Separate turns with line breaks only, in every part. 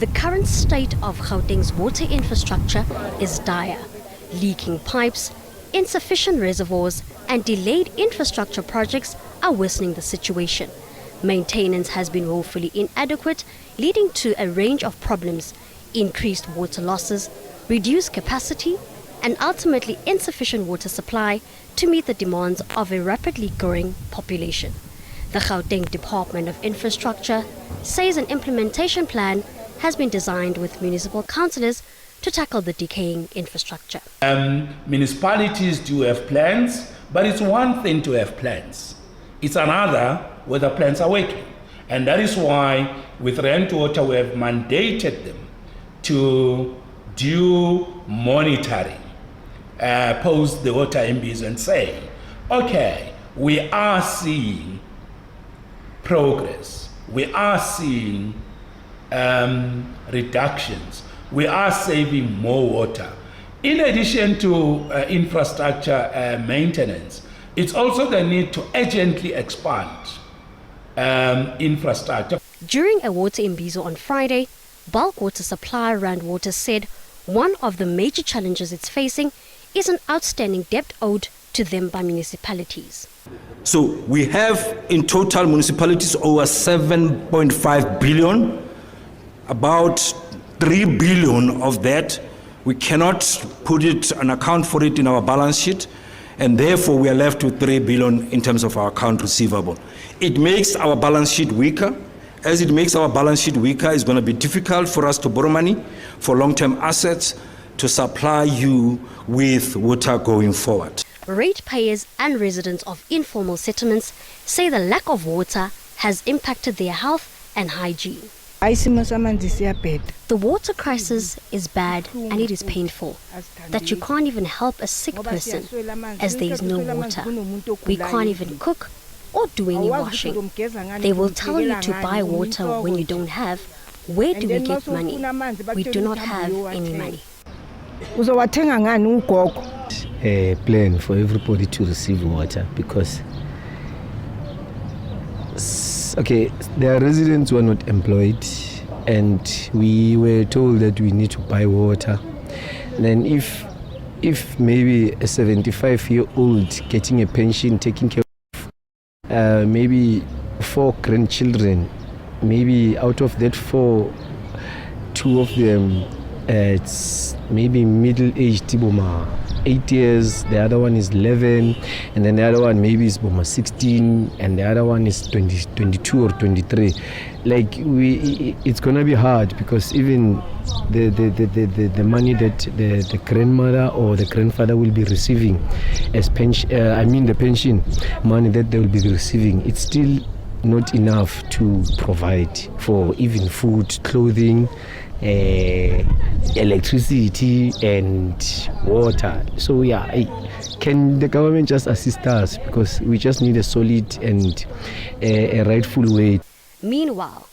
The current state of Gauteng's water infrastructure is dire. Leaking pipes, insufficient reservoirs and delayed infrastructure projects are worsening the situation. Maintenance has been woefully inadequate, leading to a range of problems: increased water losses, reduced capacity, and ultimately insufficient water supply to meet the demands of a rapidly growing population. The Gauteng Department of Infrastructure says an implementation plan has been designed with municipal councillors to tackle the decaying infrastructure.
Municipalities do have plans, but it's one thing to have plans. It's another whether plans are working. And that is why with Rent Water we have mandated them to do monitoring, post the water MBs and say, okay, we are seeing progress, we are seeing reductions, we are saving more water. In addition to infrastructure maintenance, it's also the need to urgently expand infrastructure.
During a water imbizo on Friday, bulk water supplier Rand Water said one of the major challenges it's facing is an outstanding debt owed to them by municipalities.
So we have in total municipalities over 7.5 billion. About 3 billion of that, we cannot put it and account for it in our balance sheet, and therefore we are left with 3 billion in terms of our account receivable. It makes our balance sheet weaker. As it makes our balance sheet weaker, it's going to be difficult for us to borrow money for long-term assets to supply you with water going forward.
Ratepayers and residents of informal settlements say the lack of water has impacted their health and hygiene. The water crisis is bad and it is painful, that you can't even help a sick person as there is no water. We can't even cook or do any washing. They will tell you to buy water when you don't have. Where do we get money? We do not have any money.
A plan for everybody to receive water, because there are residents who are not employed, and we were told that we need to buy water. Then if maybe a 75-year-old getting a pension, taking care of maybe 4 grandchildren, maybe out of that 4, 2 of them it's maybe middle-aged, 8 years, the other one is 11, and then the other one maybe is 16, and the other one is 22 or 23. Like it's gonna be hard, because even the money that the grandmother or the grandfather will be receiving as pension, the pension money that they will be receiving, it's still not enough to provide for even food, clothing, electricity and water. So can the government just assist us, because we just need a solid and a rightful way.
Meanwhile,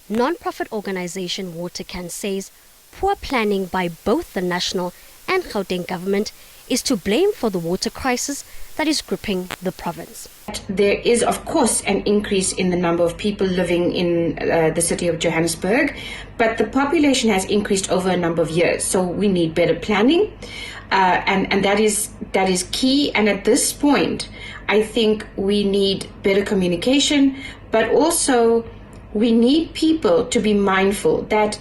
non-profit organization Watercan says poor planning by both the national and Gauteng government is to blame for the water crisis that is gripping the province.
There is, of course, an increase in the number of people living in the city of Johannesburg, but the population has increased over a number of years. So we need better planning, and that is key. And at this point, I think we need better communication, but also we need people to be mindful that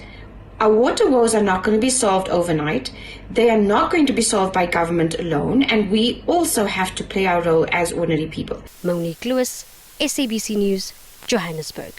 our water woes are not going to be solved overnight. They are not going to be solved by government alone, and we also have to play our role as ordinary people.
Monique Lewis, SABC News, Johannesburg.